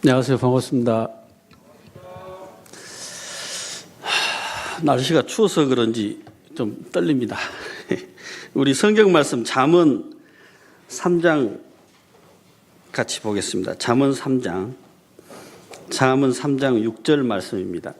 안녕하세요. 반갑습니다. 날씨가 추워서 그런지 좀 떨립니다. 우리 성경 말씀 잠언 3장 같이 보겠습니다. 잠언 3장 6절 말씀입니다.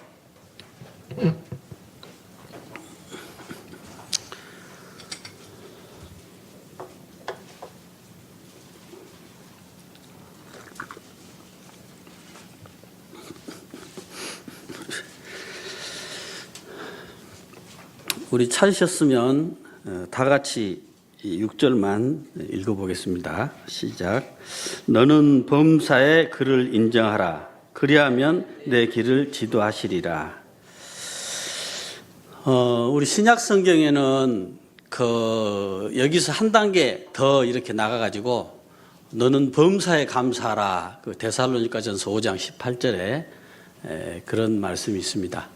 우리 찾으셨으면 다 같이 6절만 읽어보겠습니다. 시작. 너는 범사의 그를 인정하라. 그리하면 내 길을 지도하시리라. 우리 신약 성경에는 여기서 한 단계 더 이렇게 나가가지고 너는 범사에 감사하라. 데살로니가전서 5장 18절에 그런 말씀이 있습니다.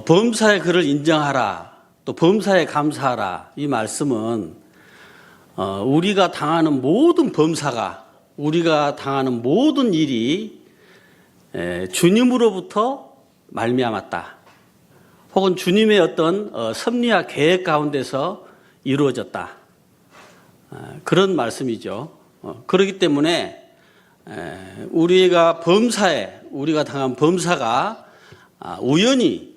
범사의 그를 인정하라, 또 범사에 감사하라. 이 말씀은 우리가 당하는 모든 범사가, 우리가 당하는 모든 일이 주님으로부터 말미암았다. 혹은 주님의 어떤 섭리와 계획 가운데서 이루어졌다. 그런 말씀이죠. 그렇기 때문에 우리가 당한 범사가 우연히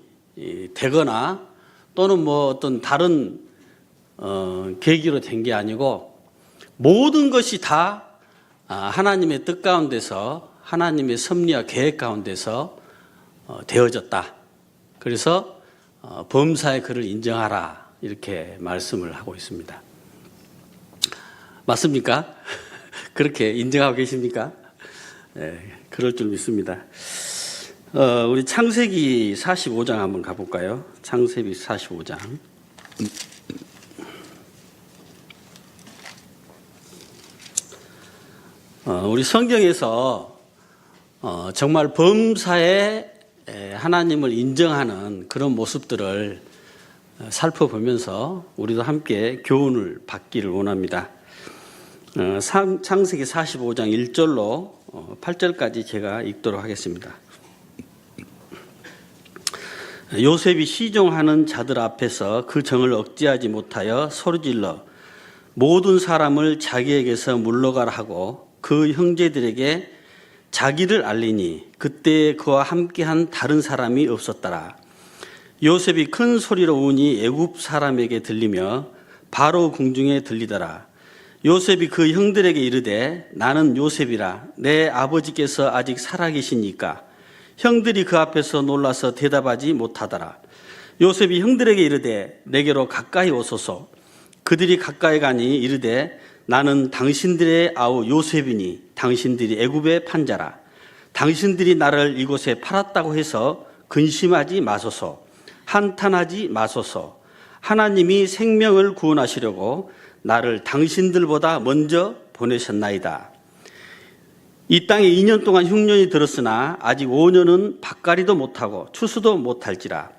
되거나 또는 어떤 다른 계기로 된 게 아니고 모든 것이 다 하나님의 뜻 가운데서 하나님의 섭리와 계획 가운데서 되어졌다. 그래서 범사의 그를 인정하라 이렇게 말씀을 하고 있습니다. 맞습니까? 그렇게 인정하고 계십니까? 네, 그럴 줄 믿습니다. 우리 창세기 45장 한번 가볼까요? 창세기 45장. 우리 성경에서 정말 범사에 하나님을 인정하는 그런 모습들을 살펴보면서 우리도 함께 교훈을 받기를 원합니다. 창세기 45장 1절로 8절까지 제가 읽도록 하겠습니다. 요셉이 시종하는 자들 앞에서 그 정을 억제하지 못하여 소리질러 모든 사람을 자기에게서 물러가라 하고 그 형제들에게 자기를 알리니 그때 그와 함께한 다른 사람이 없었더라. 요셉이 큰 소리로 우니 애굽 사람에게 들리며 바로 궁중에 들리더라. 요셉이 그 형들에게 이르되 나는 요셉이라. 내 아버지께서 아직 살아계시니까. 형들이 그 앞에서 놀라서 대답하지 못하더라. 요셉이 형들에게 이르되 내게로 가까이 오소서. 그들이 가까이 가니 이르되 나는 당신들의 아우 요셉이니 당신들이 애굽의 판자라. 당신들이 나를 이곳에 팔았다고 해서 근심하지 마소서. 한탄하지 마소서. 하나님이 생명을 구원하시려고 나를 당신들보다 먼저 보내셨나이다. 이 땅에 2년 동안 흉년이 들었으나 아직 5년은 밭갈이도 못하고 추수도 못할지라.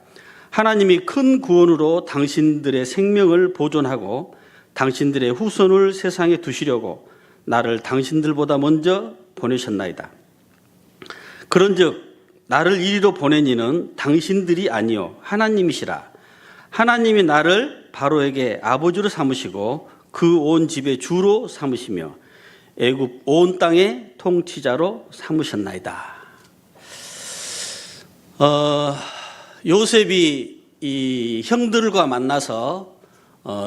하나님이 큰 구원으로 당신들의 생명을 보존하고 당신들의 후손을 세상에 두시려고 나를 당신들보다 먼저 보내셨나이다. 그런즉 나를 이리로 보낸 이는 당신들이 아니요 하나님이시라. 하나님이 나를 바로에게 아버지로 삼으시고 그 온 집의 주로 삼으시며 애굽 온 땅의 통치자로 삼으셨나이다. 요셉이 이 형들과 만나서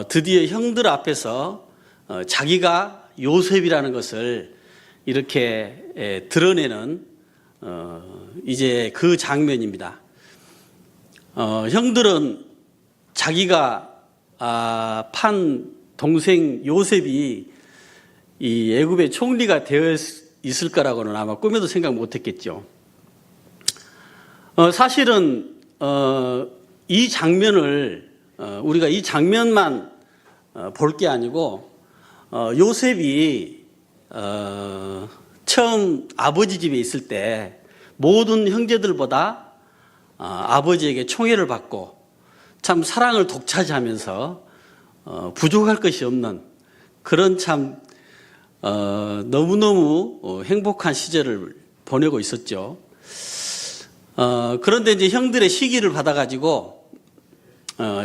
드디어 형들 앞에서 자기가 요셉이라는 것을 이렇게 드러내는 이제 그 장면입니다. 형들은 자기가 판 동생 요셉이 이 애굽의 총리가 되어 있을 거라고는 아마 꿈에도 생각 못했겠죠. 사실은 이 장면을 우리가 이 장면만 볼 게 아니고 요셉이 처음 아버지 집에 있을 때 모든 형제들보다 아버지에게 총애를 받고 참 사랑을 독차지하면서 부족할 것이 없는 그런 참 너무너무 행복한 시절을 보내고 있었죠. 그런데 이제 형들의 시기를 받아가지고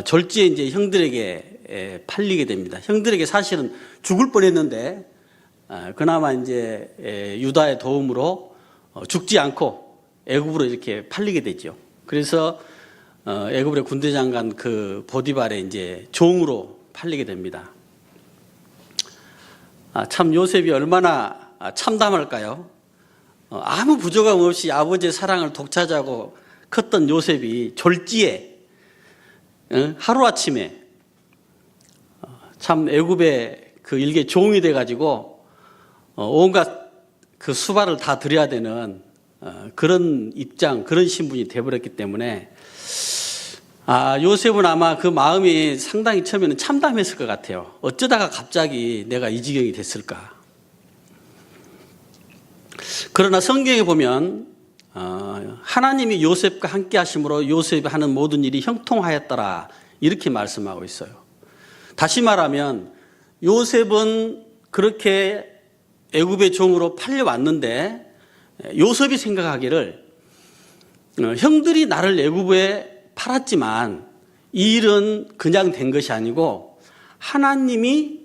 졸지에 이제 형들에게 팔리게 됩니다. 형들에게 사실은 죽을 뻔했는데 그나마 이제 유다의 도움으로 죽지 않고 애굽으로 이렇게 팔리게 되죠. 그래서 애굽의 군대 장관 그 보디발의 이제 종으로 팔리게 됩니다. 참 요셉이 얼마나 참담할까요? 아무 부족함 없이 아버지의 사랑을 독차지하고 컸던 요셉이 졸지에 하루아침에 참 애굽의 그 일개 종이 돼가지고 온갖 그 수발을 다 들여야 되는 그런 입장, 그런 신분이 돼버렸기 때문에 요셉은 아마 그 마음이 상당히 처음에는 참담했을 것 같아요. 어쩌다가 갑자기 내가 이 지경이 됐을까. 그러나 성경에 보면 하나님이 요셉과 함께 하심으로 요셉이 하는 모든 일이 형통하였더라 이렇게 말씀하고 있어요. 다시 말하면 요셉은 그렇게 애굽의 종으로 팔려왔는데 요셉이 생각하기를 형들이 나를 애굽에 팔았지만 이 일은 그냥 된 것이 아니고 하나님이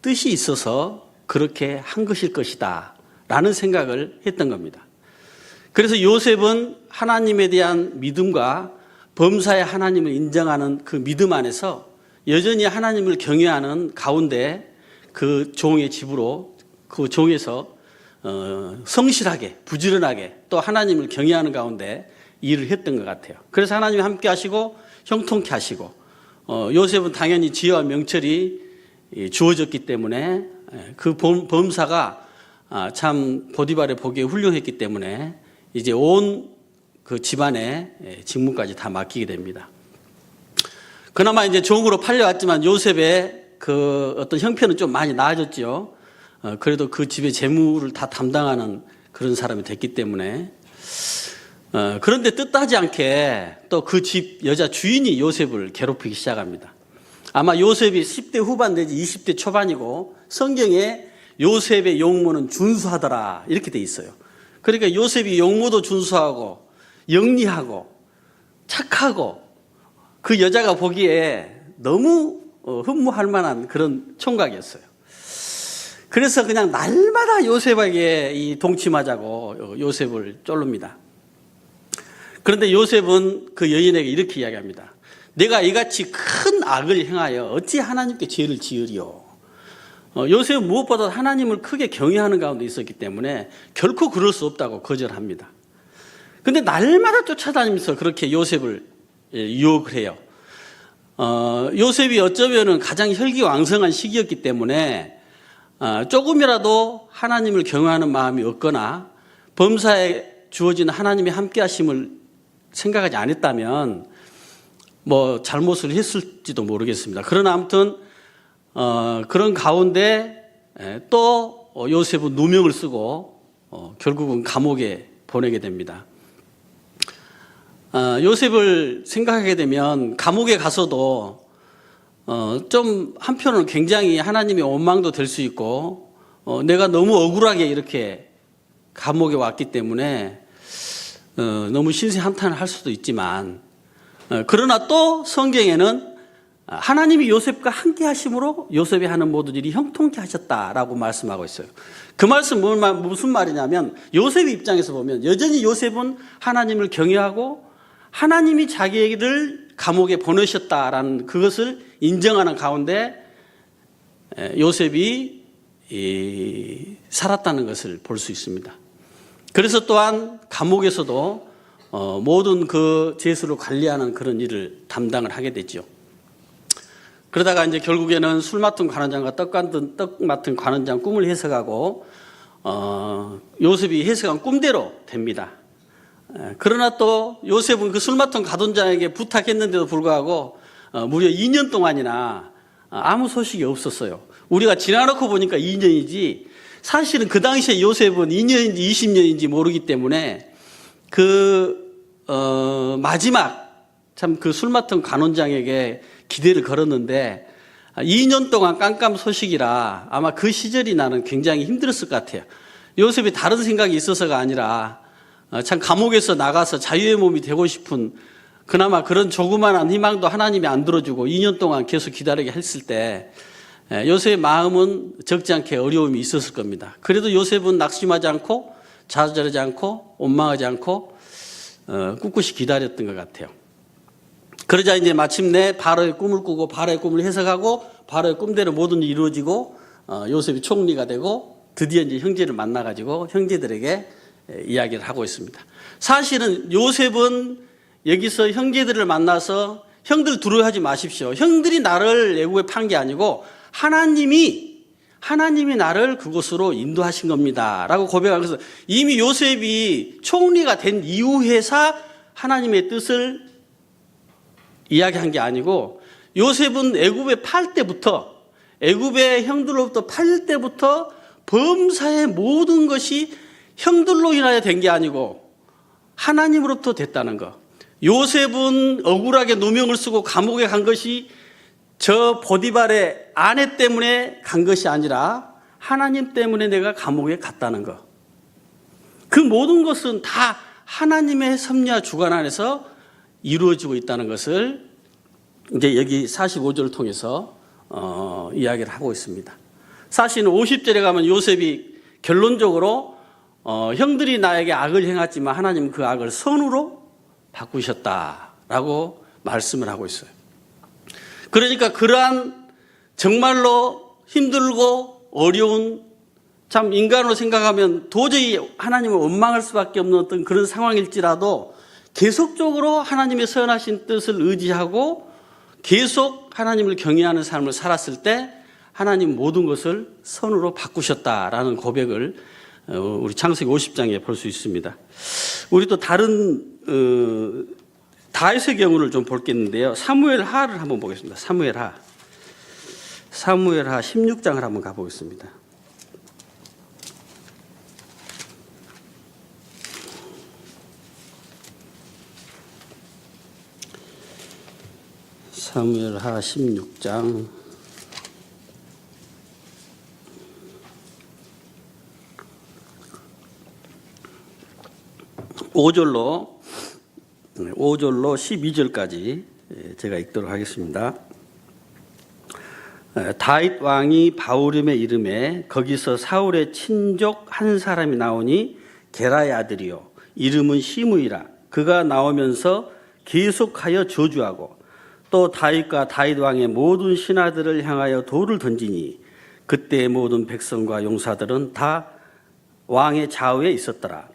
뜻이 있어서 그렇게 한 것일 것이다 라는 생각을 했던 겁니다. 그래서 요셉은 하나님에 대한 믿음과 범사의 하나님을 인정하는 그 믿음 안에서 여전히 하나님을 경외하는 가운데 그 종의 집으로 그 종에서 성실하게 부지런하게 또 하나님을 경외하는 가운데 일을 했던 것 같아요. 그래서 하나님이 함께 하시고 형통케 하시고 요셉은 당연히 지혜와 명철이 주어졌기 때문에 그 범사가 참 보디발의 보기에 훌륭했기 때문에 이제 온 그 집안의 직무까지 다 맡기게 됩니다. 그나마 이제 종으로 팔려왔지만 요셉의 그 어떤 형편은 좀 많이 나아졌죠. 그래도 그 집의 재물을 다 담당하는 그런 사람이 됐기 때문에 그런데 뜻하지 않게 또 그 집 여자 주인이 요셉을 괴롭히기 시작합니다. 아마 요셉이 10대 후반 내지 20대 초반이고 성경에 요셉의 용모는 준수하더라 이렇게 돼 있어요. 그러니까 요셉이 용모도 준수하고 영리하고 착하고 그 여자가 보기에 너무 흠모할 만한 그런 총각이었어요. 그래서 그냥 날마다 요셉에게 동침하자고 요셉을 쫄릅니다. 그런데 요셉은 그 여인에게 이렇게 이야기합니다. 내가 이같이 큰 악을 행하여 어찌 하나님께 죄를 지으리요. 요셉은 무엇보다 하나님을 크게 경외하는 가운데 있었기 때문에 결코 그럴 수 없다고 거절합니다. 그런데 날마다 쫓아다니면서 그렇게 요셉을 유혹을 해요. 요셉이 어쩌면 가장 혈기왕성한 시기였기 때문에 조금이라도 하나님을 경외하는 마음이 없거나 범사에 주어진 하나님의 함께하심을 생각하지 않았다면 뭐 잘못을 했을지도 모르겠습니다. 그러나 아무튼 그런 가운데 또 요셉은 누명을 쓰고 결국은 감옥에 보내게 됩니다. 요셉을 생각하게 되면 감옥에 가서도 좀 한편으로는 굉장히 하나님의 원망도 될 수 있고 내가 너무 억울하게 이렇게 감옥에 왔기 때문에 너무 신세한탄을 할 수도 있지만 그러나 또 성경에는 하나님이 요셉과 함께 하심으로 요셉이 하는 모든 일이 형통케 하셨다라고 말씀하고 있어요. 그 말씀 무슨 말이냐면 요셉의 입장에서 보면 여전히 요셉은 하나님을 경외하고 하나님이 자기를 감옥에 보내셨다라는 그것을 인정하는 가운데 요셉이 살았다는 것을 볼 수 있습니다. 그래서 또한 감옥에서도 모든 그 죄수를 관리하는 그런 일을 담당을 하게 됐죠. 그러다가 이제 결국에는 술 맡은 관원장과 떡 맡은 관원장 꿈을 해석하고 요셉이 해석한 꿈대로 됩니다. 그러나 또 요셉은 그 술 맡은 관원장에게 부탁했는데도 불구하고 무려 2년 동안이나 아무 소식이 없었어요. 우리가 지나놓고 보니까 2년이지 사실은 그 당시에 요셉은 2년인지 20년인지 모르기 때문에 마지막 참 그 술 맡은 관원장에게 기대를 걸었는데 2년 동안 깜깜 소식이라 아마 그 시절이 나는 굉장히 힘들었을 것 같아요. 요셉이 다른 생각이 있어서가 아니라 참 감옥에서 나가서 자유의 몸이 되고 싶은 그나마 그런 조그만한 희망도 하나님이 안 들어주고 2년 동안 계속 기다리게 했을 때 요셉의 마음은 적지 않게 어려움이 있었을 겁니다. 그래도 요셉은 낙심하지 않고 좌절하지 않고 원망하지 않고 꿋꿋이 기다렸던 것 같아요. 그러자 이제 마침내 바로의 꿈을 꾸고 바로의 꿈을 해석하고 바로의 꿈대로 모든 일이 이루어지고 요셉이 총리가 되고 드디어 이제 형제를 만나가지고 형제들에게 이야기를 하고 있습니다. 사실은 요셉은 여기서 형제들을 만나서 형들 두려워하지 마십시오. 형들이 나를 애국에 판 게 아니고 하나님이 나를 그곳으로 인도하신 겁니다. 라고 고백하면서 이미 요셉이 총리가 된 이후에서 하나님의 뜻을 이야기한 게 아니고 요셉은 애굽에 팔 때부터 애굽의 형들로부터 팔 때부터 범사의 모든 것이 형들로 인하여 된 게 아니고 하나님으로부터 됐다는 것. 요셉은 억울하게 누명을 쓰고 감옥에 간 것이 저 보디발의 아내 때문에 간 것이 아니라 하나님 때문에 내가 감옥에 갔다는 것. 그 모든 것은 다 하나님의 섭리와 주관 안에서 이루어지고 있다는 것을 이제 여기 45절을 통해서 이야기를 하고 있습니다. 사실은 50절에 가면 요셉이 결론적으로 형들이 나에게 악을 행했지만 하나님은 그 악을 선으로 바꾸셨다라고 말씀을 하고 있어요. 그러니까 그러한 정말로 힘들고 어려운 참 인간으로 생각하면 도저히 하나님을 원망할 수밖에 없는 어떤 그런 상황일지라도 계속적으로 하나님의 선하신 뜻을 의지하고 계속 하나님을 경외하는 삶을 살았을 때 하나님 모든 것을 선으로 바꾸셨다라는 고백을 우리 창세기 50장에 볼 수 있습니다. 우리 또 다른 다윗의 경우를 좀 볼겠는데요. 사무엘하를 한번 보겠습니다. 사무엘하 16장을 한번 가보겠습니다. 사무엘하 16장 5절로 12절까지 제가 읽도록 하겠습니다. 다윗 왕이 바후림에 이름에 거기서 사울의 친족 한 사람이 나오니 게라의 아들이요 이름은 시므이라. 그가 나오면서 계속하여 저주하고 또 다윗과 다윗 왕의 모든 신하들을 향하여 돌을 던지니 그때의 모든 백성과 용사들은 다 왕의 좌우에 있었더라.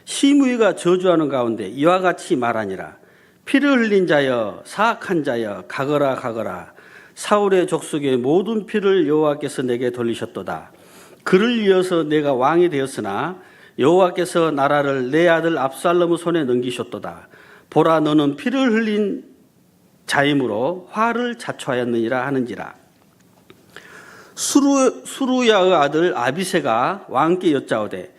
시므이가 저주하는 가운데 이와 같이 말하니라. 피를 흘린 자여 사악한 자여 가거라 가거라. 사울의 족속의 모든 피를 여호와께서 내게 돌리셨도다. 그를 이어서 내가 왕이 되었으나 여호와께서 나라를 내 아들 압살롬의 손에 넘기셨도다. 보라 너는 피를 흘린 자임으로 화를 자초하였느니라 하는지라. 수루야의 아들 아비새가 왕께 여짜오되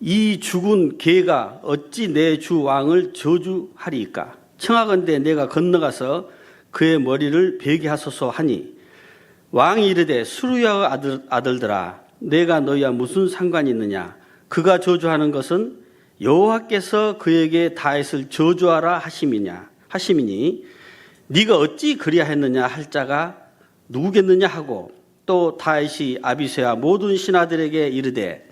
이 죽은 개가 어찌 내 주 왕을 저주하리이까. 청하건대 내가 건너가서 그의 머리를 베게 하소서 하니 왕이 이르되 수루야의 아들들아 내가 너희와 무슨 상관이 있느냐. 그가 저주하는 것은 여호와께서 그에게 다윗을 저주하라 하심이니 네가 어찌 그리하였느냐 할 자가 누구겠느냐 하고 또 다윗이 아비새와 모든 신하들에게 이르되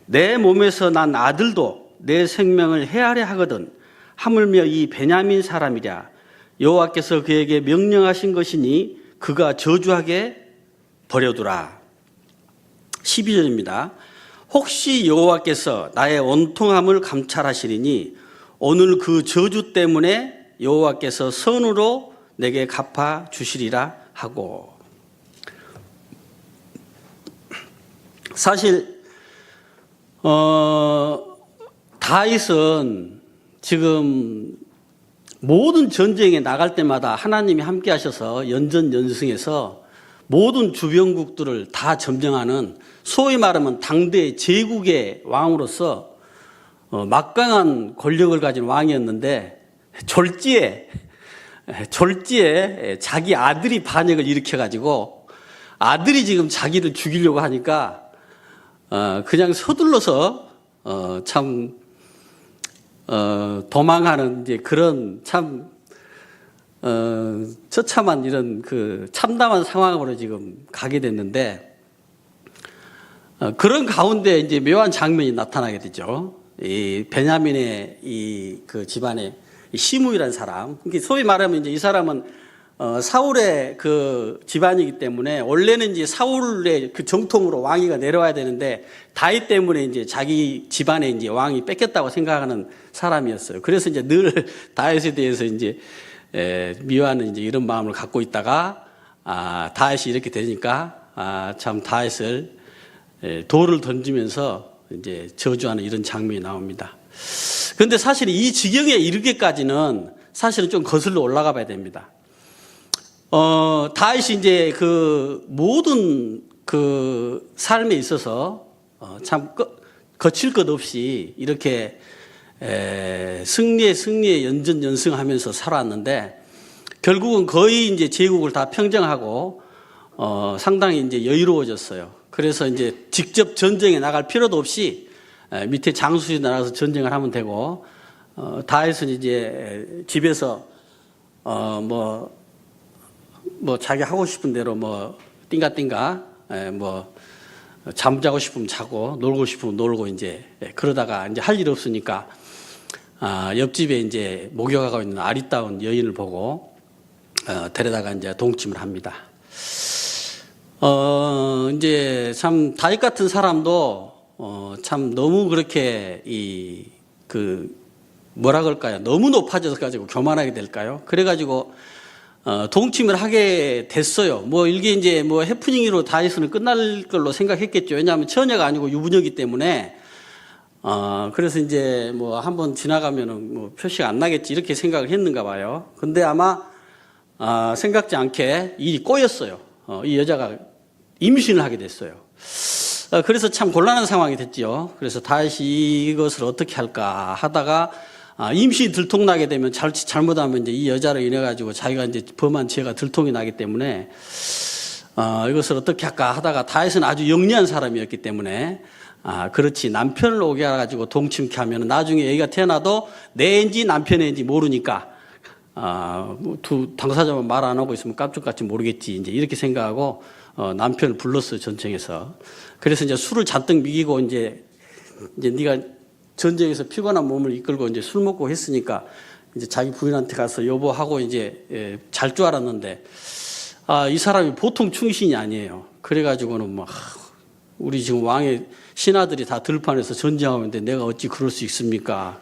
내 몸에서 난 아들도 내 생명을 해하려 하거든 하물며 이 베냐민 사람이랴. 여호와께서 그에게 명령하신 것이니 그가 저주하게 버려두라. 12절입니다. 혹시 여호와께서 나의 온통함을 감찰하시리니 오늘 그 저주 때문에 여호와께서 선으로 내게 갚아 주시리라 하고. 사실 다윗은 지금 모든 전쟁에 나갈 때마다 하나님이 함께 하셔서 연전연승해서 모든 주변국들을 다 점령하는 소위 말하면 당대 제국의 왕으로서 막강한 권력을 가진 왕이었는데 졸지에 자기 아들이 반역을 일으켜가지고 아들이 지금 자기를 죽이려고 하니까 그냥 서둘러서 참 도망하는 이제 그런 참 처참한 이런 그 참담한 상황으로 지금 가게 됐는데, 그런 가운데 이제 묘한 장면이 나타나게 되죠. 이 베냐민의 이 그 집안의 시므이라는 사람, 소위 말하면 이제 이 사람은 사울의 그 집안이기 때문에 원래는 이제 사울의 그 정통으로 왕위가 내려와야 되는데 다윗 때문에 이제 자기 집안에 이제 왕이 뺏겼다고 생각하는 사람이었어요. 그래서 이제 늘 다윗에 대해서 이제 미워하는 이제 이런 마음을 갖고 있다가 다윗이 이렇게 되니까 참 다윗을 돌을 던지면서 이제 저주하는 이런 장면이 나옵니다. 그런데 사실 이 지경에 이르기까지는 사실은 좀 거슬러 올라가 봐야 됩니다. 다윗이 이제 그 모든 그 삶에 있어서 참 거칠 것 없이 이렇게 승리에 연전연승하면서 살아왔는데, 결국은 거의 이제 제국을 다 평정하고 상당히 이제 여유로워졌어요. 그래서 이제 직접 전쟁에 나갈 필요도 없이 밑에 장수에 나가서 전쟁을 하면 되고, 다윗은 이제 집에서 뭐 자기 하고 싶은 대로 뭐 띵가띵가 뭐 잠자고 싶으면 자고 놀고 싶으면 놀고 이제 그러다가 이제 할 일 없으니까 옆집에 이제 목욕하고 있는 아리따운 여인을 보고 데려다가 이제 동침을 합니다. 이제 참 다윗 같은 사람도 참 너무 그렇게 뭐라 그럴까요? 너무 높아져서 가지고 교만하게 될까요? 그래가지고 동침을 하게 됐어요. 뭐 이게 이제 뭐 해프닝으로 다윗은 끝날 걸로 생각했겠죠. 왜냐하면 처녀가 아니고 유부녀이기 때문에 그래서 이제 뭐 한번 지나가면은 뭐 표시가 안 나겠지 이렇게 생각을 했는가 봐요. 근데 아마 생각지 않게 일이 꼬였어요. 이 여자가 임신을 하게 됐어요. 그래서 참 곤란한 상황이 됐죠. 그래서 다윗이 이것을 어떻게 할까 하다가 임신이 들통나게 되면 잘못하면 이제 이 여자로 인해 가지고 자기가 이제 범한 죄가 들통이 나기 때문에 이것을 어떻게 할까 하다가 다윗은 아주 영리한 사람이었기 때문에 그렇지, 남편을 오게 해가지고 동침케 하면 나중에 애가 태어나도 내 애인지 남편의 애인지 모르니까 두 당사자만 말 안 하고 있으면 깜짝같이 모르겠지 이제 이렇게 생각하고 남편을 불렀어요, 전쟁에서. 그래서 이제 술을 잔뜩 미기고 이제 네가 전쟁에서 피곤한 몸을 이끌고 이제 술 먹고 했으니까 이제 자기 부인한테 가서 여보하고 이제 잘 줄 알았는데 이 사람이 보통 충신이 아니에요. 그래가지고는 막 우리 지금 왕의 신하들이 다 들판에서 전쟁하는데 내가 어찌 그럴 수 있습니까?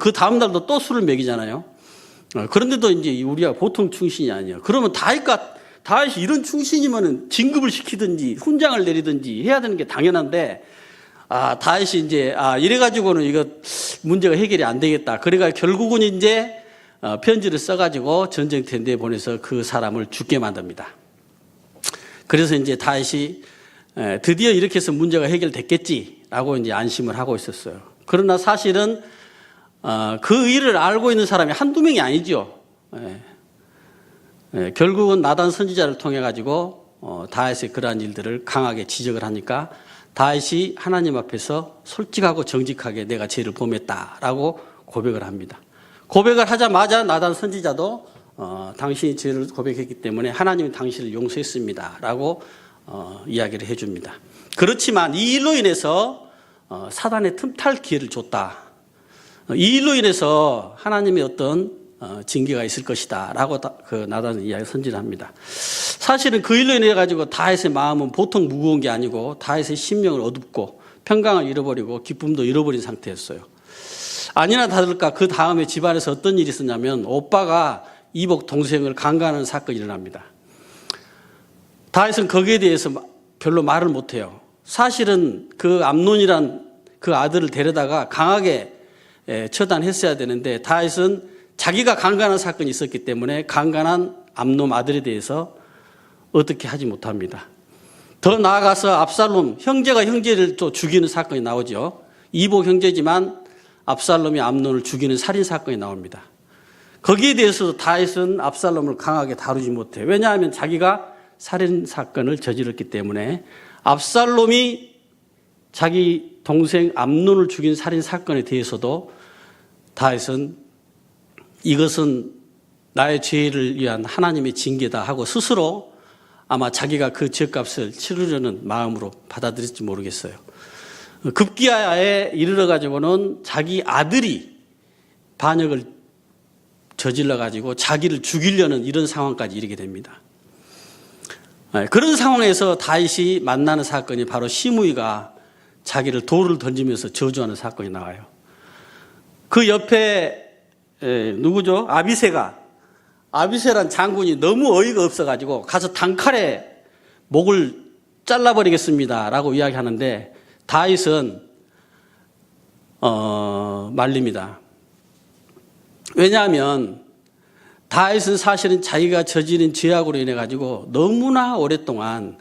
그 다음 날도 또 술을 먹이잖아요. 그런데도 이제 우리가 보통 충신이 아니에요. 그러면 다윗이 이런 충신이면은 진급을 시키든지 훈장을 내리든지 해야 되는 게 당연한데 다윗이 이제 이래가지고는 이거 문제가 해결이 안 되겠다. 그래가 결국은 이제 편지를 써가지고 전쟁터에 보내서 그 사람을 죽게 만듭니다. 그래서 이제 다윗이 드디어 이렇게 해서 문제가 해결됐겠지라고 이제 안심을 하고 있었어요. 그러나 사실은 그 일을 알고 있는 사람이 한두 명이 아니죠. 결국은 나단 선지자를 통해 가지고 다윗의 그러한 일들을 강하게 지적을 하니까 다윗이 하나님 앞에서 솔직하고 정직하게 내가 죄를 범했다라고 고백을 합니다. 고백을 하자마자 나단 선지자도 당신이 죄를 고백했기 때문에 하나님이 당신을 용서했습니다라고 이야기를 해줍니다. 그렇지만 이 일로 인해서 사단의 틈탈 기회를 줬다. 이 일로 인해서 하나님의 어떤 징계가 있을 것이다 라고 그 나단은 이야기 선지를 합니다. 사실은 그 일로 인해 가지고 다윗의 마음은 보통 무거운 게 아니고 다윗의 심령을 어둡고 평강을 잃어버리고 기쁨도 잃어버린 상태였어요. 아니나 다를까 그 다음에 집안에서 어떤 일이 있었냐면 오빠가 이복 동생을 강간하는 사건이 일어납니다. 다윗은 거기에 대해서 별로 말을 못해요. 사실은 그 암논이란 그 아들을 데려다가 강하게 처단했어야 되는데 다윗은 자기가 강간한 사건이 있었기 때문에 강간한 암논 아들에 대해서 어떻게 하지 못합니다. 더 나아가서 압살롬 형제가 형제를 또 죽이는 사건이 나오죠. 이복 형제지만 압살롬이 암논을 죽이는 살인 사건이 나옵니다. 거기에 대해서도 다윗은 압살롬을 강하게 다루지 못해요. 왜냐하면 자기가 살인 사건을 저질렀기 때문에 압살롬이 자기 동생 암논을 죽인 살인 사건에 대해서도 다윗은 이것은 나의 죄를 위한 하나님의 징계다 하고 스스로 아마 자기가 그 죄값을 치르려는 마음으로 받아들일지 모르겠어요. 급기야에 이르러 가지고는 자기 아들이 반역을 저질러 가지고 자기를 죽이려는 이런 상황까지 이르게 됩니다. 그런 상황에서 다윗이 만나는 사건이 바로 시므이가 자기를 돌을 던지면서 저주하는 사건이 나와요. 그 옆에 누구죠? 아비새란 장군이 너무 어이가 없어가지고 가서 단칼에 목을 잘라버리겠습니다라고 이야기하는데 다윗은 말립니다. 왜냐하면 다윗은 사실은 자기가 저지른 죄악으로 인해 가지고 너무나 오랫동안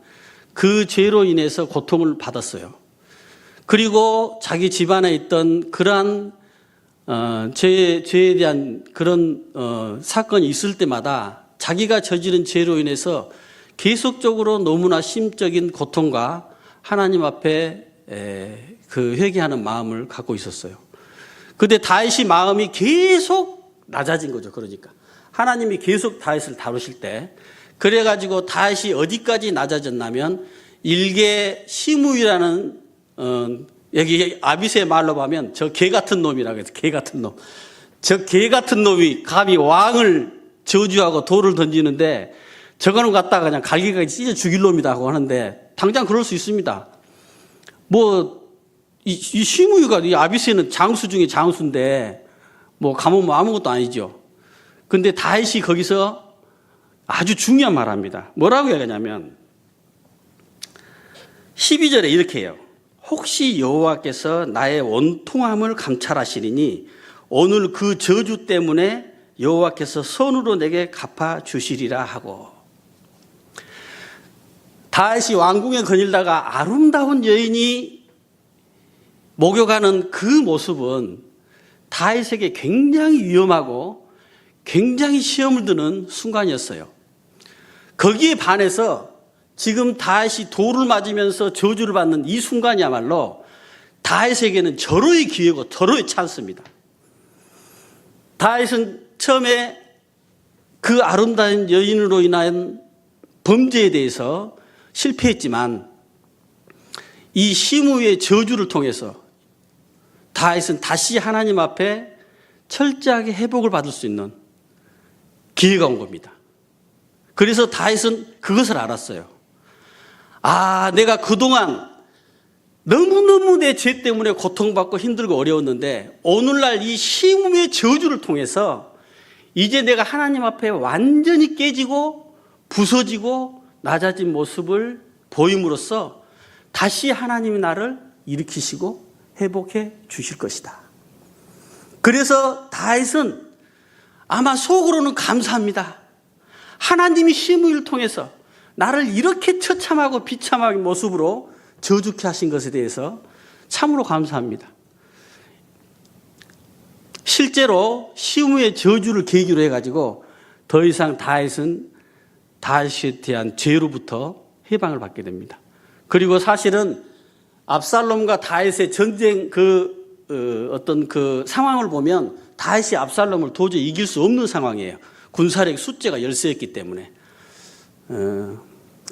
그 죄로 인해서 고통을 받았어요. 그리고 자기 집안에 있던 그러한 죄에 대한 그런 사건이 있을 때마다 자기가 저지른 죄로 인해서 계속적으로 너무나 심적인 고통과 하나님 앞에 그 회개하는 마음을 갖고 있었어요. 그런데 다윗이 마음이 계속 낮아진 거죠. 그러니까 하나님이 계속 다윗을 다루실 때 그래가지고 다윗이 어디까지 낮아졌냐면 일개 시므이라는 여기 아비새 말로 보면 저 개 같은 놈이라고 해서 개 같은 놈. 저 개 같은 놈이 감히 왕을 저주하고 돌을 던지는데 저거는 갖다가 그냥 갈기갈기 찢어 죽일 놈이다 하고 하는데 당장 그럴 수 있습니다. 이 시므이가 이 아비새는 장수 중에 장수인데 가면 아무것도 아니죠. 근데 다윗이 거기서 아주 중요한 말을 합니다. 뭐라고 얘기하냐면 12절에 이렇게 해요. 혹시 여호와께서 나의 원통함을 감찰하시리니 오늘 그 저주 때문에 여호와께서 선으로 내게 갚아주시리라 하고 다윗이 왕궁에 거닐다가 아름다운 여인이 목욕하는 그 모습은 다윗에게 굉장히 위험하고 굉장히 시험을 드는 순간이었어요. 거기에 반해서 지금 다윗이 돌을 맞으면서 저주를 받는 이 순간이야말로 다윗에게는 절호의 기회고 절호의 찬스입니다. 다윗은 처음에 그 아름다운 여인으로 인한 범죄에 대해서 실패했지만 이 시므이의 저주를 통해서 다윗은 다시 하나님 앞에 철저하게 회복을 받을 수 있는 기회가 온 겁니다. 그래서 다윗은 그것을 알았어요. 내가 그동안 너무너무 내 죄 때문에 고통받고 힘들고 어려웠는데 오늘날 이 시므이의 저주를 통해서 이제 내가 하나님 앞에 완전히 깨지고 부서지고 낮아진 모습을 보임으로써 다시 하나님이 나를 일으키시고 회복해 주실 것이다. 그래서 다윗은 아마 속으로는 감사합니다. 하나님이 시므이를 통해서 나를 이렇게 처참하고 비참한 모습으로 저주케 하신 것에 대해서 참으로 감사합니다. 실제로 시므이의 저주를 계기로 해가지고 더 이상 다윗은 다윗에 대한 죄로부터 해방을 받게 됩니다. 그리고 사실은 압살롬과 다윗의 전쟁 어떤 그 상황을 보면 다윗이 압살롬을 도저히 이길 수 없는 상황이에요. 군사력 숫자가 열세였기 때문에.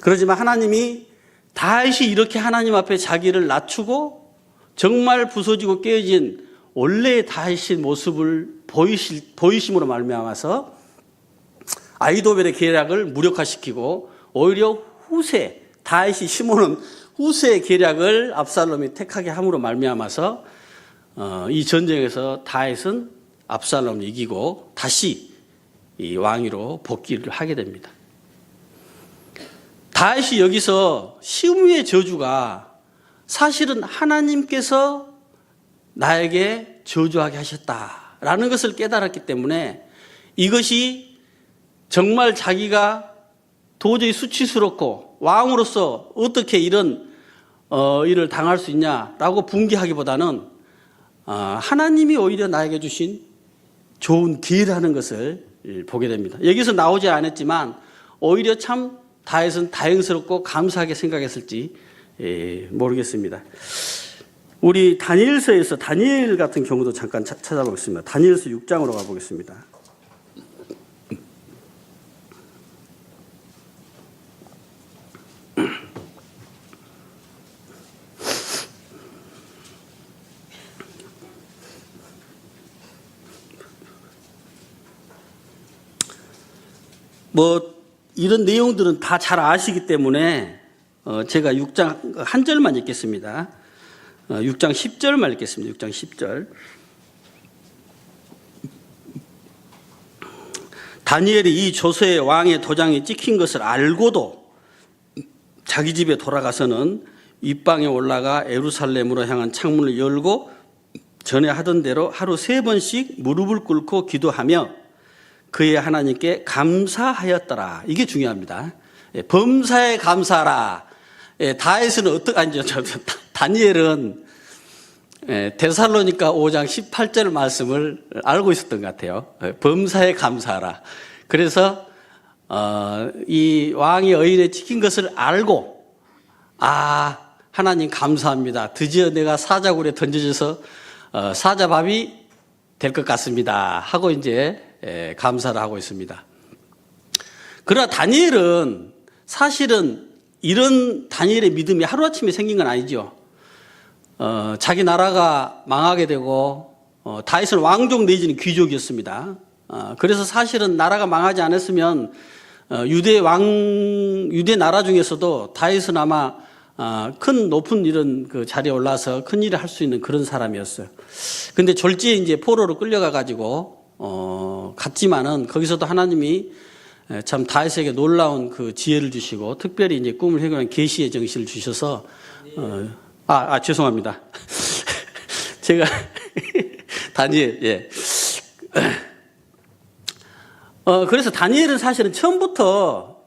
그러지만 하나님이 다윗이 이렇게 하나님 앞에 자기를 낮추고 정말 부서지고 깨어진 원래의 다윗의 모습을 보이심으로 말미암아서 아히도벨의 계략을 무력화시키고 오히려 다윗이 심어놓은 후세의 계략을 압살롬이 택하게 함으로 말미암아서 이 전쟁에서 다윗은 압살롬을 이기고 다시 이 왕위로 복귀를 하게 됩니다. 다윗이 여기서 시므이의 저주가 사실은 하나님께서 나에게 저주하게 하셨다라는 것을 깨달았기 때문에 이것이 정말 자기가 도저히 수치스럽고 왕으로서 어떻게 이런 일을 당할 수 있냐라고 분개하기보다는 하나님이 오히려 나에게 주신 좋은 기회라는 것을 보게 됩니다. 여기서 나오지 않았지만 오히려 참 다윗은 다행스럽고 감사하게 생각했을지 모르겠습니다. 우리 다니엘서에서 다니엘 같은 경우도 잠깐 찾아보겠습니다. 다니엘서 6장으로 가보겠습니다. 이런 내용들은 다 잘 아시기 때문에 제가 6장 한 절만 읽겠습니다. 6장 10절만 읽겠습니다. 6장 10절. 다니엘이 이 조서의 왕의 도장이 찍힌 것을 알고도 자기 집에 돌아가서는 윗방에 올라가 예루살렘으로 향한 창문을 열고 전에 하던 대로 하루 3번씩 무릎을 꿇고 기도하며 그의 하나님께 감사하였더라. 이게 중요합니다. 범사에 감사하라. 다윗은 다니엘은 데살로니가 5장 18절 말씀을 알고 있었던 것 같아요. 범사에 감사하라. 그래서 이 왕의 의인에 찍힌 것을 알고 하나님 감사합니다. 드디어 내가 사자굴에 던져져서 사자밥이 될 것 같습니다. 하고 이제 감사를 하고 있습니다. 그러나 다니엘은 사실은 이런 다니엘의 믿음이 하루아침에 생긴 건 아니죠. 자기 나라가 망하게 되고 다윗은 왕족 내지는 귀족이었습니다. 그래서 사실은 나라가 망하지 않았으면 유대 나라 중에서도 다윗은 아마 큰 높은 이런 그 자리에 올라서 큰 일을 할 수 있는 그런 사람이었어요. 근데 졸지에 이제 포로로 끌려가 가지고 갔지만은 거기서도 하나님이 참 다윗에게 놀라운 그 지혜를 주시고 특별히 이제 꿈을 해결한 계시의 정신을 주셔서 죄송합니다. 제가 다니엘 그래서 다니엘은 사실은 처음부터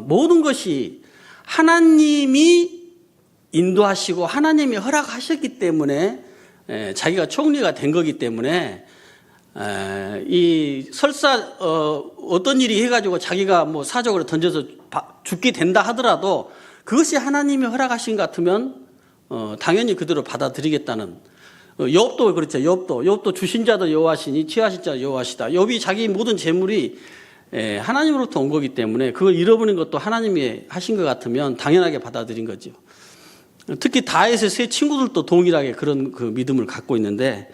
모든 것이 하나님이 인도하시고 하나님이 허락하셨기 때문에 자기가 총리가 된 거기 때문에 이 설사 어떤 일이 해가지고 자기가 뭐 사적으로 던져서 죽게 된다 하더라도 그것이 하나님이 허락하신 것 같으면 당연히 그대로 받아들이겠다는. 욥도 그렇죠. 욥도 주신 자도 여호와시니 취하신 자도 여호와시다. 욥이 자기 모든 재물이 하나님으로부터 온 거기 때문에 그걸 잃어버린 것도 하나님이 하신 것 같으면 당연하게 받아들인 거죠. 특히 다윗의 세 친구들도 동일하게 그런 그 믿음을 갖고 있는데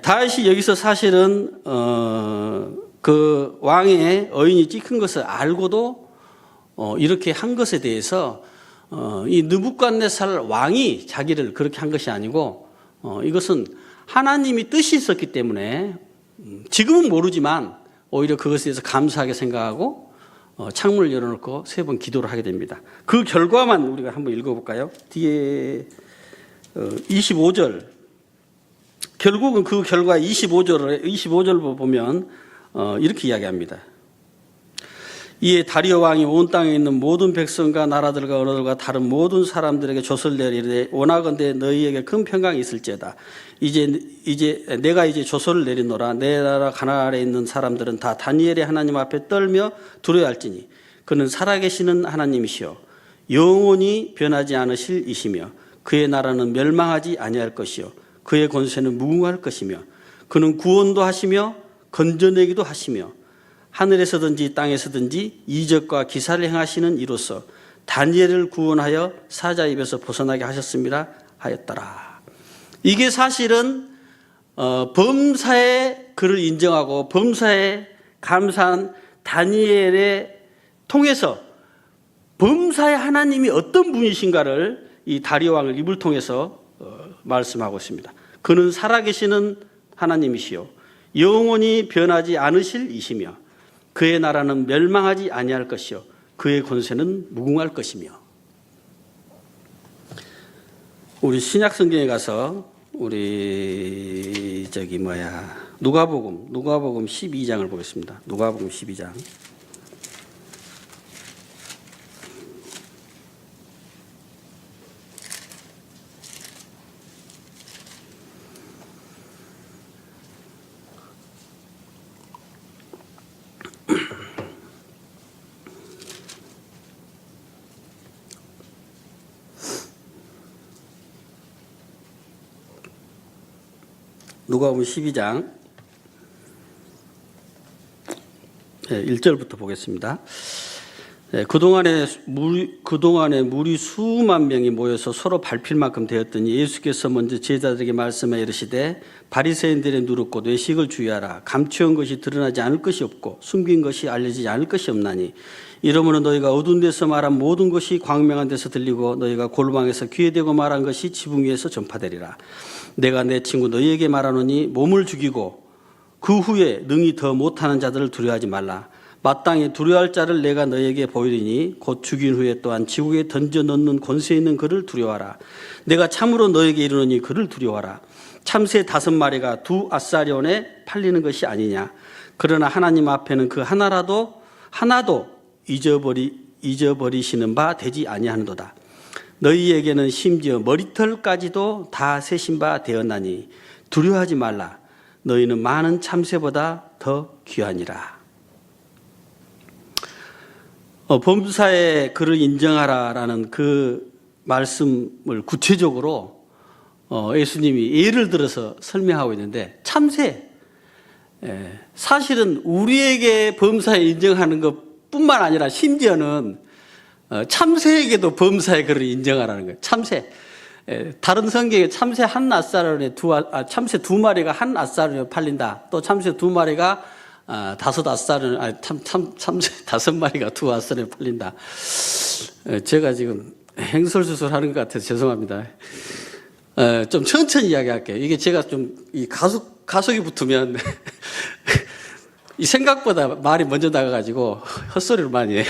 다윗이 여기서 사실은 그 왕의 의인이 찍힌 것을 알고도 이렇게 한 것에 대해서 이 느부갓네살 왕이 자기를 그렇게 한 것이 아니고 이것은 하나님이 뜻이 있었기 때문에 지금은 모르지만 오히려 그것에 대해서 감사하게 생각하고 창문을 열어놓고 3번 기도를 하게 됩니다. 그 결과만 우리가 한번 읽어볼까요? 뒤에 25절. 결국은 그 결과 25절을 보면 이렇게 이야기합니다. 이에 다리오 왕이 온 땅에 있는 모든 백성과 나라들과 언어들과 다른 모든 사람들에게 조서를 내리되 원하건대 너희에게 큰 평강이 있을지어다. 이제 내가 조서를 내리노라. 내 나라 가나안 아래에 있는 사람들은 다 다니엘의 하나님 앞에 떨며 두려워할지니 그는 살아계시는 하나님이시요 영원히 변하지 않으실 이시며 그의 나라는 멸망하지 아니할 것이요 그의 권세는 무궁할 것이며 그는 구원도 하시며 건져내기도 하시며 하늘에서든지 땅에서든지 이적과 기사를 행하시는 이로써 다니엘을 구원하여 사자 입에서 벗어나게 하셨습니다 하였더라. 이게 사실은 범사에 그를 인정하고 범사에 감사한 다니엘에 통해서 범사의 하나님이 어떤 분이신가를 이 다리오 왕을 입을 통해서 말씀하고 있습니다. 그는 살아계시는 하나님이시요 영원히 변하지 않으실 이시며 그의 나라는 멸망하지 아니할 것이요 그의 권세는 무궁할 것이며. 우리 신약 성경에 가서 우리 누가복음 12장을 보겠습니다. 누가복음 12장. 누가복음 12장 1절부터 보겠습니다. 그동안에 무리 수만 명이 모여서 서로 밟힐 만큼 되었더니 예수께서 먼저 제자들에게 말씀하여 이르시되 바리새인들의 누룩곧 외식을 주의하라. 감추온 것이 드러나지 않을 것이 없고 숨긴 것이 알려지지 않을 것이 없나니 이러므로 너희가 어두운 데서 말한 모든 것이 광명한 데서 들리고 너희가 골방에서 귀에 대고 말한 것이 지붕 위에서 전파되리라. 내가 내 친구 너희에게 말하노니 몸을 죽이고 그 후에 능히 더 못하는 자들을 두려워하지 말라. 마땅히 두려워할 자를 내가 너희에게 보이리니 곧 죽인 후에 또한 지옥에 던져 넣는 권세 있는 그를 두려워하라. 내가 참으로 너희에게 이르노니 그를 두려워하라. 참새 5마리가 2아사리온에 팔리는 것이 아니냐. 그러나 하나님 앞에는 그 하나도 잊어버리시는 바 되지 아니하는도다. 너희에게는 심지어 머리털까지도 다 세신 바 되었나니 두려워하지 말라. 너희는 많은 참새보다 더 귀하니라. 범사의 그를 인정하라라는 그 말씀을 구체적으로 예수님이 예를 들어서 설명하고 있는데 참새, 사실은 우리에게 범사에 인정하는 것뿐만 아니라 심지어는 참새에게도 범사의 그를 인정하라는 거예요. 참새. 다른 성경에 참새 한 아사론에 참새 2마리가 한 아사론에 팔린다. 또 참새 2마리가 5아사론, 참새 5마리가 2아사론에 팔린다. 제가 지금 행설수설 하는 것 같아서 죄송합니다. 좀 천천히 이야기할게요. 이게 제가 좀 이 가속이 붙으면 이 생각보다 말이 먼저 나가가지고 헛소리를 많이 해요.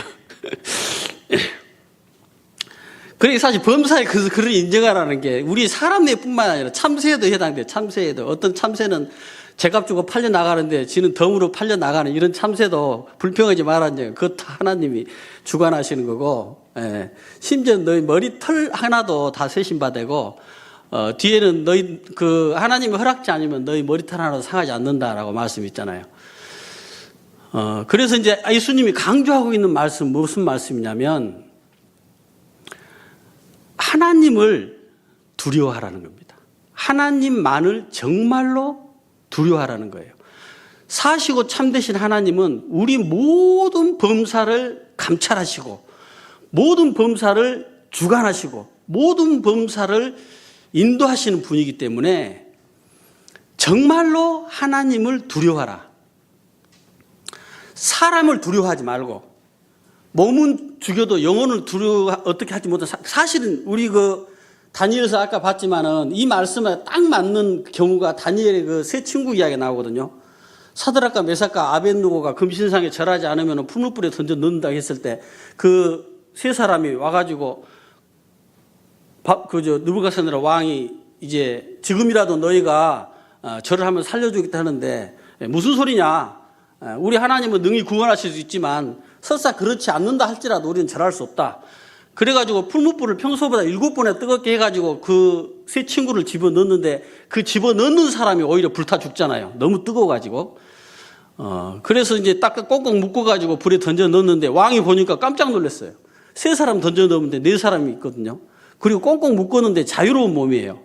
그러니까 사실 범사에 그를 인정하라는 게 우리 사람뿐만 아니라 참새에도 해당돼요. 참새에도. 어떤 참새는 제값 주고 팔려 나가는데 지는 덤으로 팔려 나가는 이런 참새도 불평하지 말라는 그것 하나님이 주관하시는 거고, 심지어 너희 머리털 하나도 다 세신바되고 뒤에는 너희 그 하나님이 허락지 않으면 너희 머리털 하나도 상하지 않는다라고 말씀이 있잖아요. 그래서 이제 예수님이 강조하고 있는 말씀 무슨 말씀이냐면 하나님을 두려워하라는 겁니다. 하나님만을 정말로 두려워하라는 거예요. 사시고 참되신 하나님은 우리 모든 범사를 감찰하시고 모든 범사를 주관하시고 모든 범사를 인도하시는 분이기 때문에 정말로 하나님을 두려워하라. 사람을 두려워하지 말고 몸은 죽여도 영혼을 어떻게 하지 못한 사실은 우리 다니엘서 아까 봤지만은 이 말씀에 딱 맞는 경우가 다니엘의 그 세 친구 이야기가 나오거든요. 사드락과 메삭과 아벳느고가 금신상에 절하지 않으면 풀무불에 던져 넣는다고 했을 때 그 세 사람이 와가지고 느부갓네살 왕이 이제 지금이라도 너희가 절을 하면 살려주겠다 하는데 무슨 소리냐? 우리 하나님은 능히 구원하실 수 있지만 설사 그렇지 않는다 할지라도 우리는 절할 수 없다. 그래가지고 풀무불을 평소보다 7번에 뜨겁게 해가지고 그 세 친구를 집어넣는데 그 집어넣는 사람이 오히려 불타 죽잖아요. 너무 뜨거워가지고. 그래서 이제 딱 꽁꽁 묶어가지고 불에 던져 넣었는데 왕이 보니까 깜짝 놀랐어요. 3사람 던져 넣었는데 4사람이 있거든요. 그리고 꽁꽁 묶었는데 자유로운 몸이에요.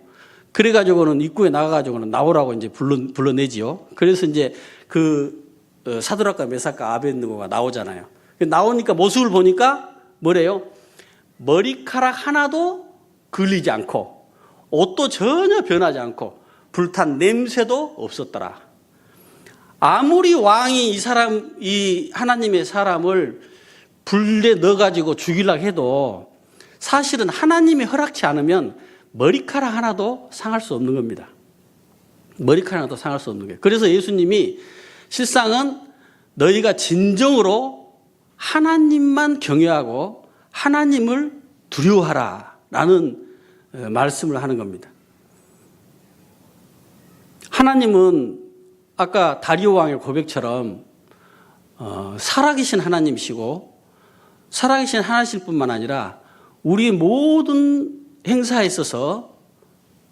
그래가지고는 입구에 나가가지고는 나오라고 이제 불러내지요. 그래서 이제 사드락과 메삭과 아벳느고가 나오잖아요. 나오니까 모습을 보니까 뭐래요? 머리카락 하나도 걸리지 않고 옷도 전혀 변하지 않고 불탄 냄새도 없었더라. 아무리 왕이 이 하나님의 사람을 불에 넣어가지고 죽이려고 해도 사실은 하나님이 허락치 않으면 머리카락 하나도 상할 수 없는 겁니다. 머리카락 하나도 상할 수 없는 거예요. 그래서 예수님이 실상은 너희가 진정으로 하나님만 경외하고 하나님을 두려워하라라는 말씀을 하는 겁니다. 하나님은 아까 다리오 왕의 고백처럼 살아계신 하나님이시고 살아계신 하나님일 뿐만 아니라 우리 모든 행사에 있어서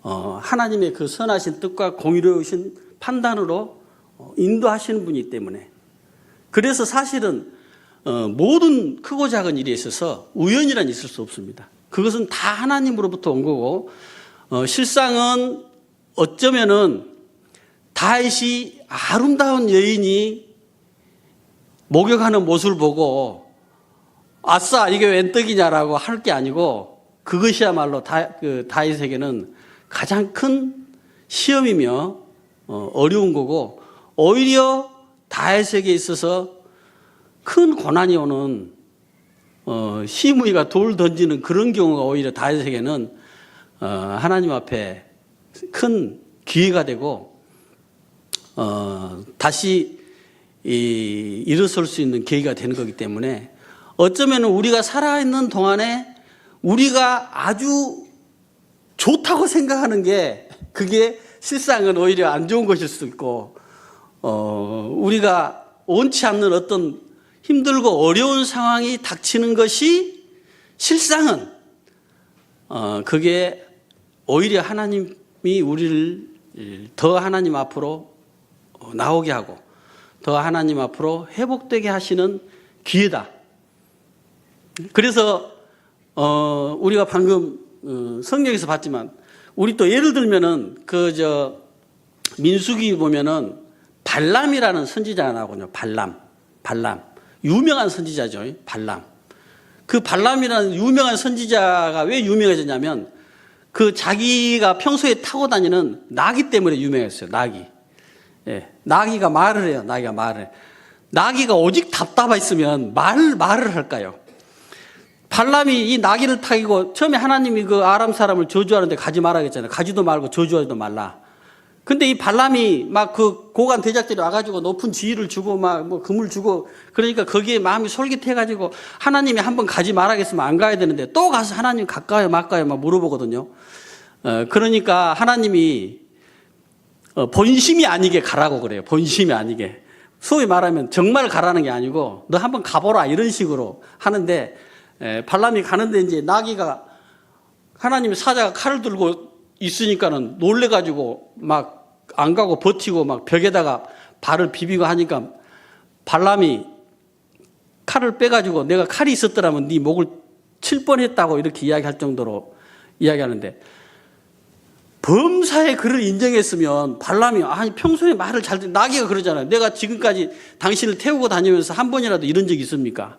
하나님의 그 선하신 뜻과 공의로우신 판단으로 인도하시는 분이기 때문에 그래서 사실은 모든 크고 작은 일에 있어서 우연이란 있을 수 없습니다. 그것은 다 하나님으로부터 온 거고 실상은 어쩌면은 다윗이 아름다운 여인이 목욕하는 모습을 보고 아싸 이게 웬 떡이냐라고 할 게 아니고 그것이야말로 다윗에게는 가장 큰 시험이며 어려운 거고 오히려 다윗에게 있어서 큰 고난이 오는 시므이가 돌 던지는 그런 경우가 오히려 다윗에게는 하나님 앞에 큰 기회가 되고 다시 일어설 수 있는 계기가 되는 거기 때문에 어쩌면 우리가 살아있는 동안에 우리가 아주 좋다고 생각하는 게 그게 실상은 오히려 안 좋은 것일 수도 있고 우리가 원치 않는 어떤 힘들고 어려운 상황이 닥치는 것이 실상은 그게 오히려 하나님이 우리를 더 하나님 앞으로 나오게 하고 더 하나님 앞으로 회복되게 하시는 기회다. 그래서 우리가 방금 성경에서 봤지만 우리 또 예를 들면은 민수기 보면은 발람이라는 선지자가 나오거든요. 발람 유명한 선지자죠. 발람. 그 발람이라는 유명한 선지자가 왜 유명해졌냐면 그 자기가 평소에 타고 다니는 나귀 때문에 유명했어요. 나귀. 예. 나귀가 말을 해요. 나귀가 말을 해. 나귀가 오직 답답했으면 말을 할까요? 발람이 이 나귀를 타고 처음에 하나님이 그 아람 사람을 저주하는데 가지 말라 했잖아요. 가지도 말고 저주하지도 말라. 근데 이 발람이 막 그 고관 대작들이 와가지고 높은 지위를 주고 막 뭐 금을 주고 그러니까 거기에 마음이 솔깃해가지고 하나님이 한번 가지 말아겠으면 안 가야 되는데 또 가서 하나님 갈까요 말까요 막 물어보거든요. 그러니까 하나님이 본심이 아니게 가라고 그래요. 본심이 아니게. 소위 말하면 정말 가라는 게 아니고 너 한번 가보라 이런 식으로 하는데 발람이 가는데 이제 나귀가 하나님의 사자가 칼을 들고 있으니까는 놀래가지고 막 안 가고 버티고 막 벽에다가 발을 비비고 하니까 발람이 칼을 빼가지고 내가 칼이 있었더라면 네 목을 칠 뻔했다고 이렇게 이야기할 정도로 이야기하는데 범사에 그를 인정했으면 발람이 아니 평소에 말을 잘 듣는 나귀가 그러잖아요. 내가 지금까지 당신을 태우고 다니면서 한 번이라도 이런 적이 있습니까?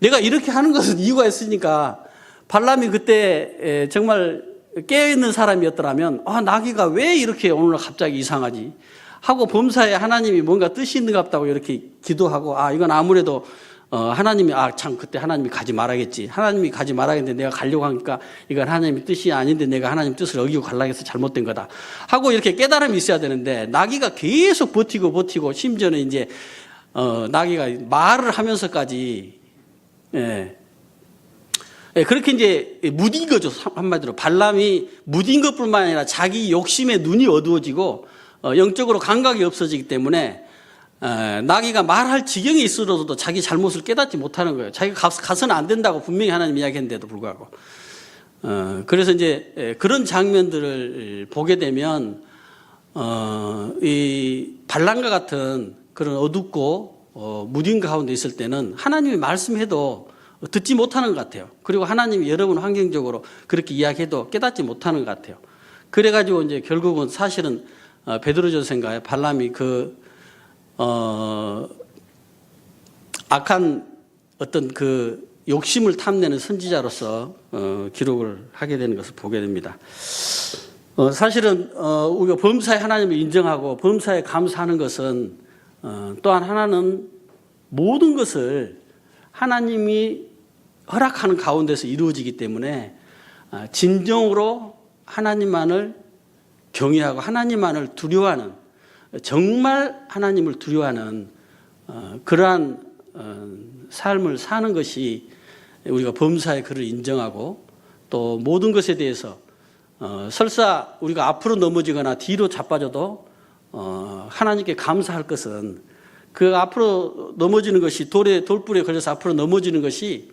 내가 이렇게 하는 것은 이유가 있으니까 발람이 그때 정말 깨어있는 사람이었더라면 나귀가 왜 이렇게 오늘 갑자기 이상하지 하고 범사에 하나님이 뭔가 뜻이 있는 것 같다고 이렇게 기도하고 이건 아무래도 하나님이 참 그때 하나님이 가지 말아야겠지. 하나님이 가지 말아야겠는데 내가 가려고 하니까 이건 하나님의 뜻이 아닌데 내가 하나님 뜻을 어기고 가려고 해서 잘못된 거다 하고 이렇게 깨달음이 있어야 되는데 나귀가 계속 버티고 심지어는 이제 나귀가 말을 하면서까지 그렇게 이제 무딘 거죠. 한마디로 발람이 무딘 것뿐만 아니라 자기 욕심에 눈이 어두워지고 영적으로 감각이 없어지기 때문에 나귀가 말할 지경에 있어도 자기 잘못을 깨닫지 못하는 거예요. 자기가 가서는 안 된다고 분명히 하나님 이야기했는데도 불구하고 그래서 이제 그런 장면들을 보게 되면 이 발람과 같은 그런 어둡고 무딘 가운데 있을 때는 하나님이 말씀해도 듣지 못하는 것 같아요. 그리고 하나님이 여러분 환경적으로 그렇게 이야기해도 깨닫지 못하는 것 같아요. 그래가지고 이제 결국은 사실은 베드로전서인가요? 발람이 악한 어떤 그 욕심을 탐내는 선지자로서 기록을 하게 되는 것을 보게 됩니다. 사실은 우리가 범사에 하나님을 인정하고 범사에 감사하는 것은 또한 하나는 모든 것을 하나님이 허락하는 가운데서 이루어지기 때문에 진정으로 하나님만을 경외하고 하나님만을 두려워하는 정말 하나님을 두려워하는 그러한 삶을 사는 것이 우리가 범사의 그를 인정하고 또 모든 것에 대해서 설사 우리가 앞으로 넘어지거나 뒤로 자빠져도 하나님께 감사할 것은 그 앞으로 넘어지는 것이 돌불에 걸려서 앞으로 넘어지는 것이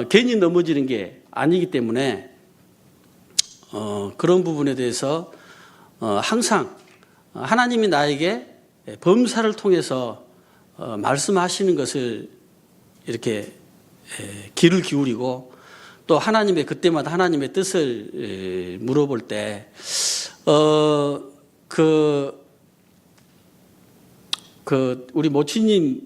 괜히 넘어지는 게 아니기 때문에 그런 부분에 대해서 항상 하나님이 나에게 범사를 통해서 말씀하시는 것을 이렇게 귀를 기울이고 또 하나님의 그때마다 하나님의 뜻을 물어볼 때 우리 모치님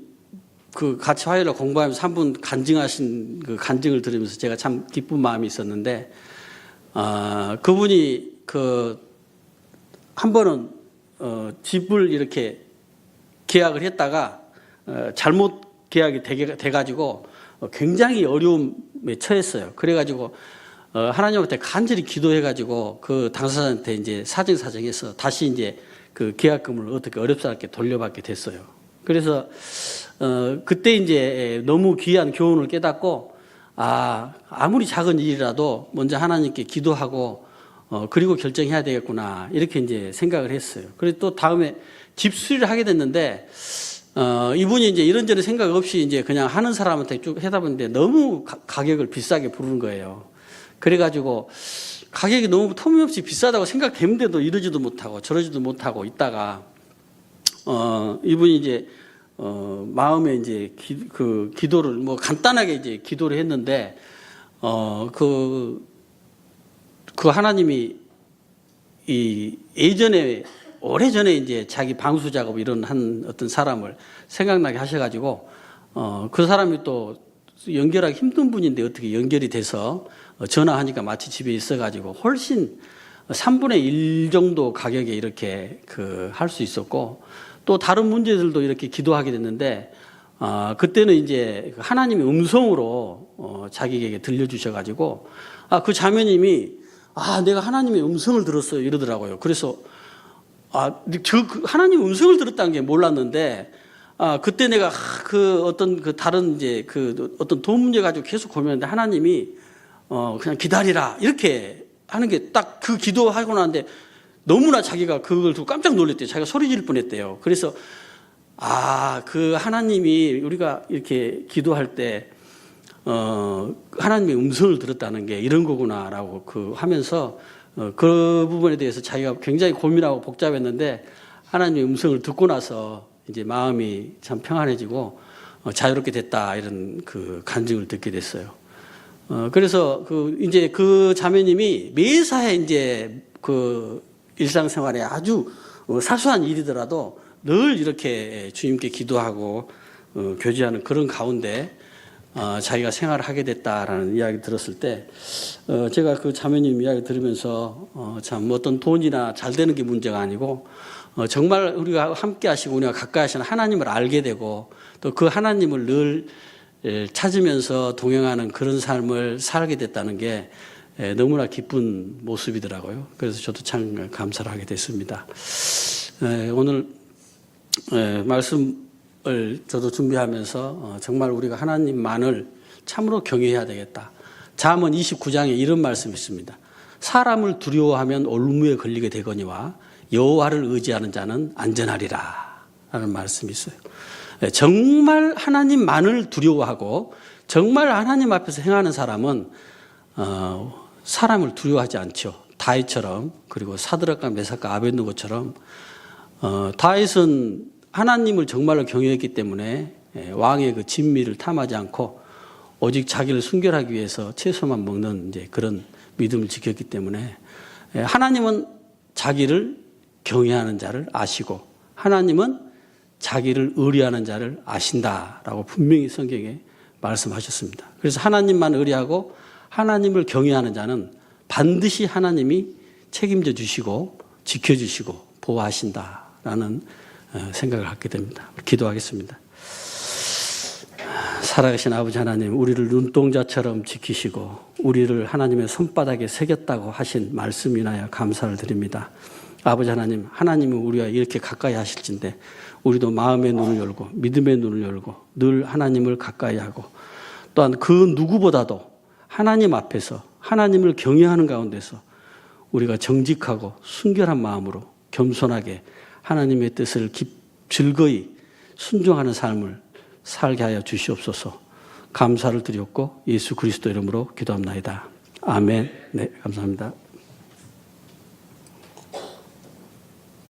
같이 화요일에 공부하면서 한 분 간증하신 그 간증을 들으면서 제가 참 기쁜 마음이 있었는데, 그분이 한 번은 집을 이렇게 계약을 했다가 잘못 계약이 돼가지고 굉장히 어려움에 처했어요. 그래가지고 하나님한테 간절히 기도해가지고 그 당사자한테 이제 사정사정해서 다시 이제 그 계약금을 어떻게 어렵사롭게 돌려받게 됐어요. 그래서 그때 이제 너무 귀한 교훈을 깨닫고, 아무리 작은 일이라도 먼저 하나님께 기도하고 그리고 결정해야 되겠구나, 이렇게 이제 생각을 했어요. 그리고 또 다음에 집 수리를 하게 됐는데, 이분이 이제 이런저런 생각 없이 이제 그냥 하는 사람한테 쭉 하다 보는데 너무 가격을 비싸게 부르는 거예요. 그래가지고 가격이 너무 터무니없이 비싸다고 생각되는데도 이러지도 못하고 저러지도 못하고 있다가, 이분이 이제 마음에 이제 기도를 뭐 간단하게 이제 기도를 했는데, 그 하나님이 예전에 오래전에 이제 자기 방수 작업 이런 한 어떤 사람을 생각나게 하셔가지고, 그 사람이 또 연결하기 힘든 분인데 어떻게 연결이 돼서 전화하니까 마치 집에 있어가지고 훨씬 3분의 1 정도 가격에 이렇게 할 수 있었고, 또 다른 문제들도 이렇게 기도하게 됐는데, 그때는 이제 하나님의 음성으로 자기에게 들려주셔가지고, 그 자매님이 내가 하나님의 음성을 들었어요, 이러더라고요. 그래서 하나님의 음성을 들었다는 게 몰랐는데, 그때 내가 어떤 다른 이제 어떤 돈 문제 가지고 계속 고민했는데 하나님이 그냥 기다리라, 이렇게 하는 게 딱 그 기도하고 나는데 너무나 자기가 그걸 두고 깜짝 놀랐대요. 자기가 소리 지를 뻔했대요. 그래서 그 하나님이 우리가 이렇게 기도할 때 하나님의 음성을 들었다는 게 이런 거구나라고 하면서 그 부분에 대해서 자기가 굉장히 고민하고 복잡했는데, 하나님의 음성을 듣고 나서 이제 마음이 참 평안해지고 자유롭게 됐다, 이런 간증을 듣게 됐어요. 그래서 이제 그 자매님이 매사에 이제 일상생활에 아주 사소한 일이더라도 늘 이렇게 주님께 기도하고 교제하는 그런 가운데 자기가 생활을 하게 됐다라는 이야기 들었을 때, 제가 그 자매님 이야기 들으면서 참 어떤 돈이나 잘 되는 게 문제가 아니고, 정말 우리가 함께 하시고 우리가 가까이 하시는 하나님을 알게 되고, 또 그 하나님을 늘 찾으면서 동행하는 그런 삶을 살게 됐다는 게 너무나 기쁜 모습이더라고요. 그래서 저도 참 감사를 하게 됐습니다. 오늘 말씀을 저도 준비하면서 정말 우리가 하나님만을 참으로 경외해야 되겠다. 잠언 29장에 이런 말씀이 있습니다. 사람을 두려워하면 올무에 걸리게 되거니와 여호와를 의지하는 자는 안전하리라, 라는 말씀이 있어요. 정말 하나님만을 두려워하고 정말 하나님 앞에서 행하는 사람은 사람을 두려워하지 않죠. 다윗처럼, 그리고 사드락과 메삭과 아벳느고처럼. 다윗은 하나님을 정말로 경외했기 때문에 왕의 그 진미를 탐하지 않고 오직 자기를 순결하기 위해서 채소만 먹는 이제 그런 믿음을 지켰기 때문에, 하나님은 자기를 경외하는 자를 아시고 하나님은 자기를 의뢰하는 자를 아신다라고 분명히 성경에 말씀하셨습니다. 그래서 하나님만 의뢰하고 하나님을 경외하는 자는 반드시 하나님이 책임져 주시고 지켜주시고 보호하신다라는 생각을 갖게 됩니다. 기도하겠습니다. 살아계신 아버지 하나님, 우리를 눈동자처럼 지키시고 우리를 하나님의 손바닥에 새겼다고 하신 말씀 인하여 감사를 드립니다. 아버지 하나님, 하나님은 우리와 이렇게 가까이 하실진데 우리도 마음의 눈을 열고 믿음의 눈을 열고 늘 하나님을 가까이 하고, 또한 그 누구보다도 하나님 앞에서 하나님을 경외하는 가운데서 우리가 정직하고 순결한 마음으로 겸손하게 하나님의 뜻을 즐거이 순종하는 삶을 살게 하여 주시옵소서. 감사를 드렸고 예수 그리스도 이름으로 기도합나이다. 아멘. 네, 감사합니다.